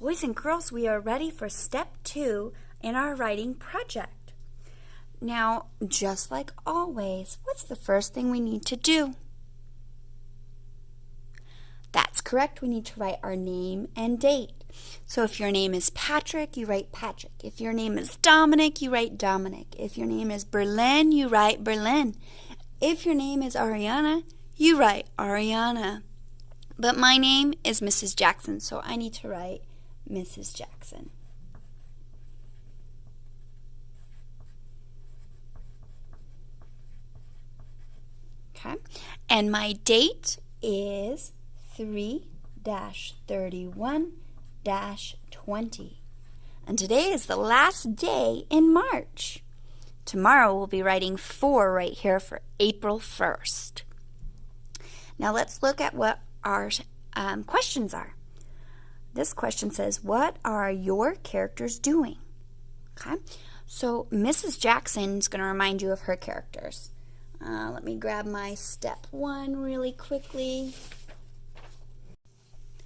Boys and girls, we are ready for step 2 in our writing project. Now, just like always, what's the first thing we need to do? That's correct. We need to write our name and date. So if your name is Patrick, you write Patrick. If your name is Dominic, you write Dominic. If your name is Berlin, you write Berlin. If your name is Ariana, you write Ariana. But my name is Mrs. Jackson, so I need to write Mrs. Jackson. Okay, and my date is 3-31-20. And today is the last day in March. Tomorrow we'll be writing 4 right here for April 1st. Now let's look at what our questions are. This question says, what are your characters doing? Okay, so Mrs. Jackson is going to remind you of her characters. Let me grab my step 1 really quickly.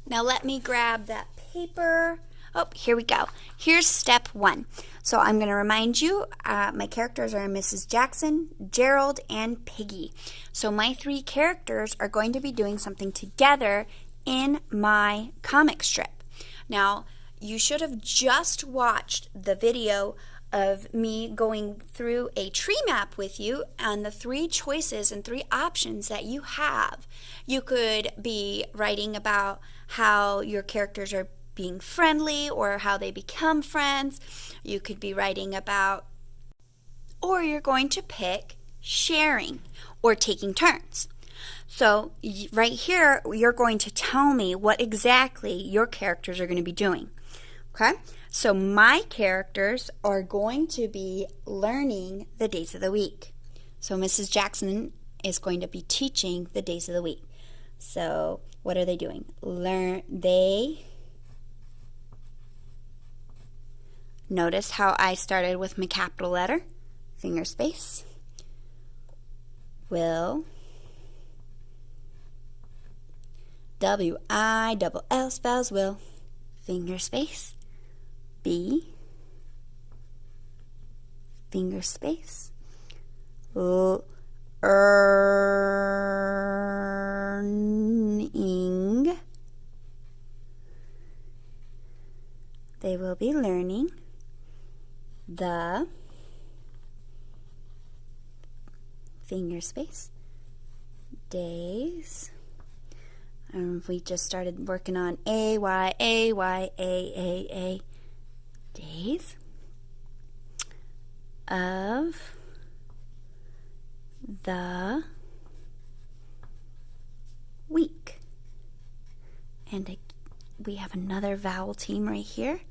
Now let me grab that paper. Oh, here we go. Here's step 1. So I'm going to remind you, my characters are Mrs. Jackson, Gerald, and Piggy. So my 3 characters are going to be doing something together in my comic strip. Now, you should have just watched the video of me going through a tree map with you and the 3 choices and 3 options that you have. You could be writing about how your characters are being friendly or how they become friends. You could be writing about, or you're going to pick sharing or taking turns. So right here, you're going to tell me what exactly your characters are going to be doing. Okay? So my characters are going to be learning the days of the week. So Mrs. Jackson is going to be teaching the days of the week. So what are they doing? Notice how I started with my capital letter, finger space. Will, W-I-double-L spells will, finger space. B, finger space. Learning. They will be learning the, finger space, days. We just started working on A-Y-A-Y-A-A-A. Days of the week. And we have another vowel team right here.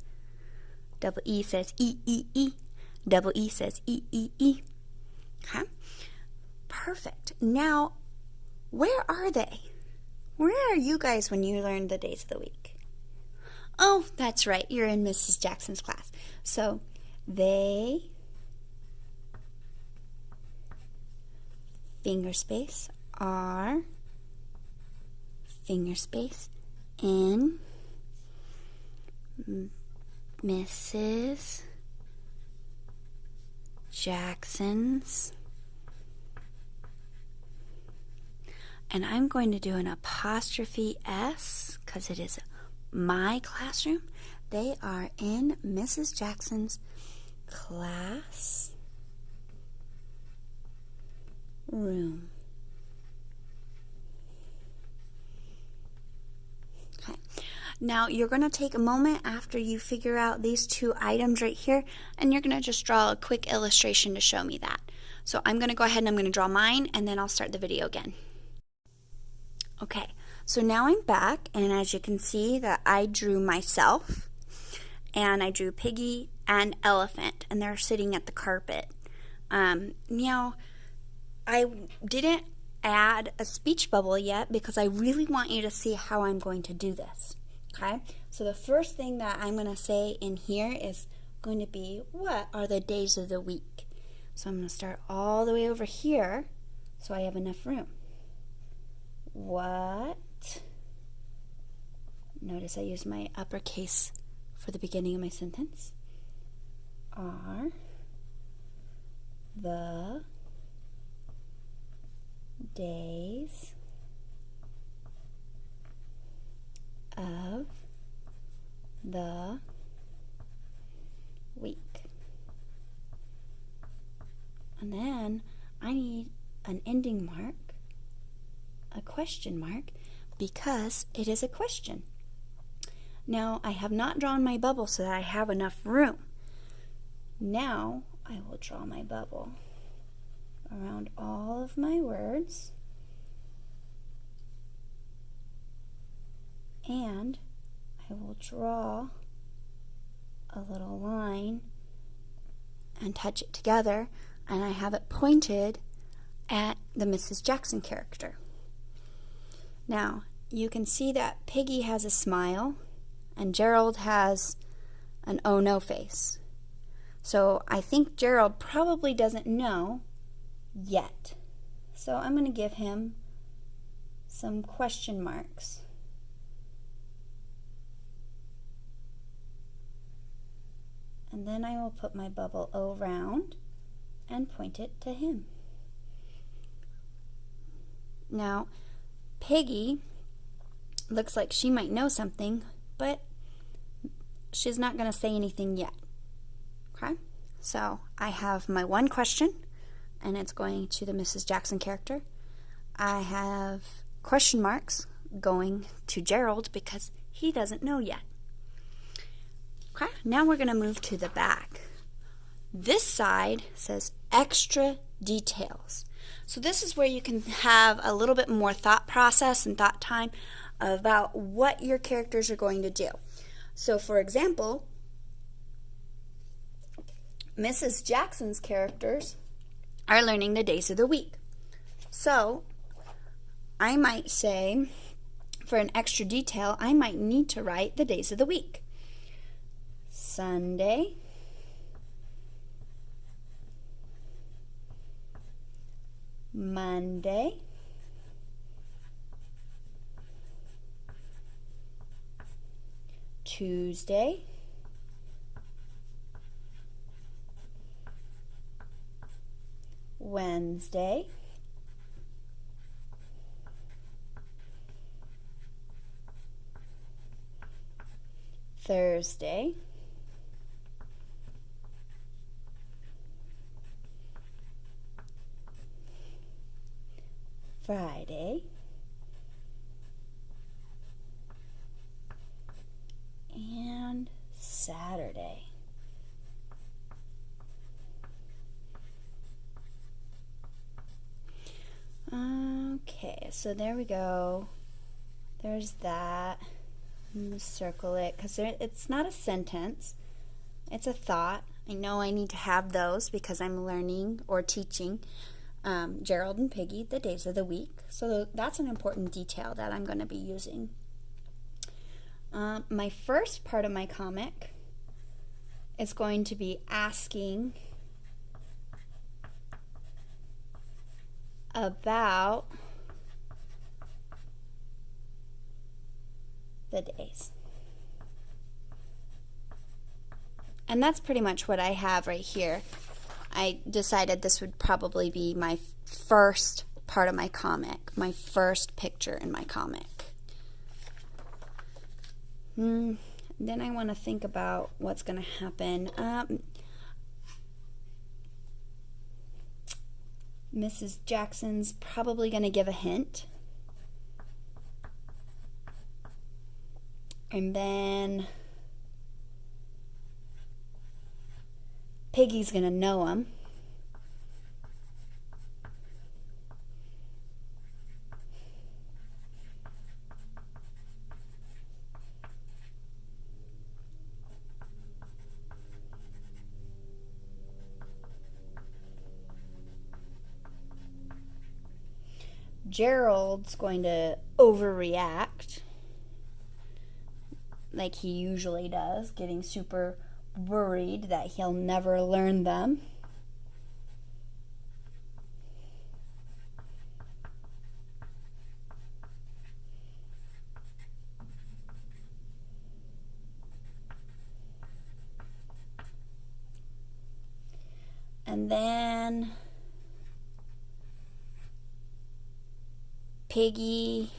Double E says E-E-E. Double E says E-E-E. Okay? Perfect. Now, where are they? Where are you guys when you learn the days of the week? Oh, that's right. You're in Mrs. Jackson's class. So, they, finger space, are, finger space, in Mrs. Jackson's, and I'm going to do an apostrophe S because it is my classroom. They are in Mrs. Jackson's class room. Okay. Now you're going to take a moment after you figure out these 2 items right here, and you're going to just draw a quick illustration to show me that. So I'm going to go ahead and I'm going to draw mine, and then I'll start the video again. Okay, so now I'm back, and as you can see that I drew myself, and I drew Piggy and Elephant, and they're sitting at the carpet. Now, I didn't add a speech bubble yet because I really want you to see how I'm going to do this. Okay, so the first thing that I'm going to say in here is going to be, what are the days of the week? So I'm going to start all the way over here so I have enough room. What? Notice I use my uppercase for the beginning of my sentence are the days of the week. And then I need an ending mark, a question mark, because it is a question. Now, I have not drawn my bubble so that I have enough room. Now, I will draw my bubble around all of my words, and I will draw a little line and touch it together, and I have it pointed at the Mrs. Jackson character. Now, you can see that Piggy has a smile and Gerald has an oh no face. So I think Gerald probably doesn't know yet. So I'm going to give him some question marks. And then I will put my bubble around and point it to him. Now, Piggy looks like she might know something, but she's not going to say anything yet. Okay? So I have my one question, and it's going to the Mrs. Jackson character. I have question marks going to Gerald because he doesn't know yet. Okay, now we're going to move to the back. This side says extra details. So this is where you can have a little bit more thought process and thought time about what your characters are going to do. So for example, Mrs. Jackson's characters are learning the days of the week. So I might say, for an extra detail, I might need to write the days of the week. Sunday, Monday, Tuesday, Wednesday, Thursday, Friday, and Saturday. Okay, so there we go. There's that. I'm going to circle it because it's not a sentence. It's a thought. I know I need to have those because I'm learning or teaching Gerald and Piggy the days of the week. So that's an important detail that I'm going to be using. My first part of my comic is going to be asking about the days. And that's pretty much what I have right here. I decided this would probably be my first part of my comic, my first picture in my comic. Then I want to think about what's going to happen. Mrs. Jackson's probably going to give a hint. And then Piggy's going to know him. Gerald's going to overreact like he usually does, getting super worried that he'll never learn them. And then Piggy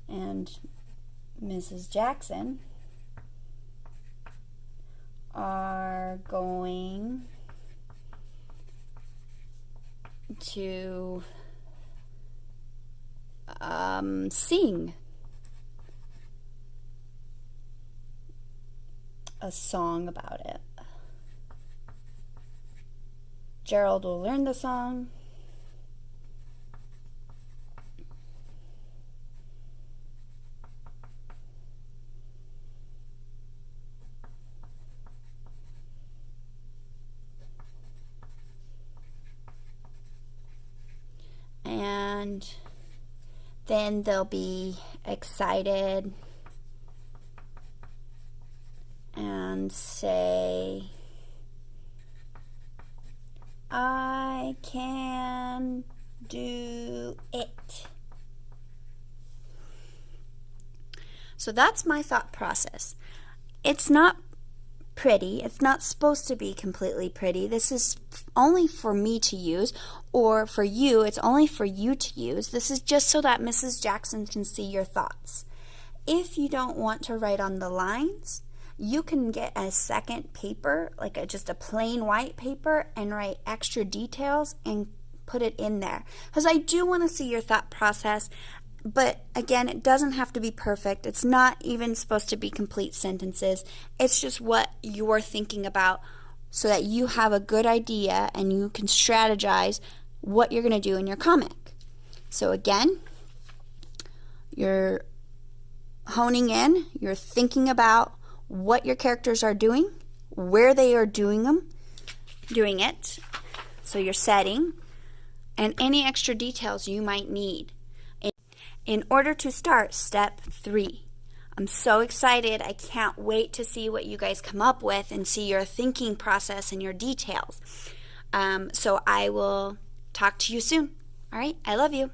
and Mrs. Jackson are going to sing a song about it. Gerald will learn the song. And then they'll be excited and say, I can do it. So that's my thought process. It's not pretty. It's not supposed to be completely pretty. This is only for me to use, or for you, it's only for you to use. This is just so that Mrs. Jackson can see your thoughts. If you don't want to write on the lines, you can get a second paper, like just a plain white paper, and write extra details and put it in there. Because I do want to see your thought process. But again, it doesn't have to be perfect. It's not even supposed to be complete sentences. It's just what you're thinking about so that you have a good idea and you can strategize what you're going to do in your comic. So again, you're honing in, you're thinking about what your characters are doing, where they are doing it. So you're setting, and any extra details you might need in order to start step 3. I'm so excited. I can't wait to see what you guys come up with and see your thinking process and your details. So I will talk to you soon. All right, I love you.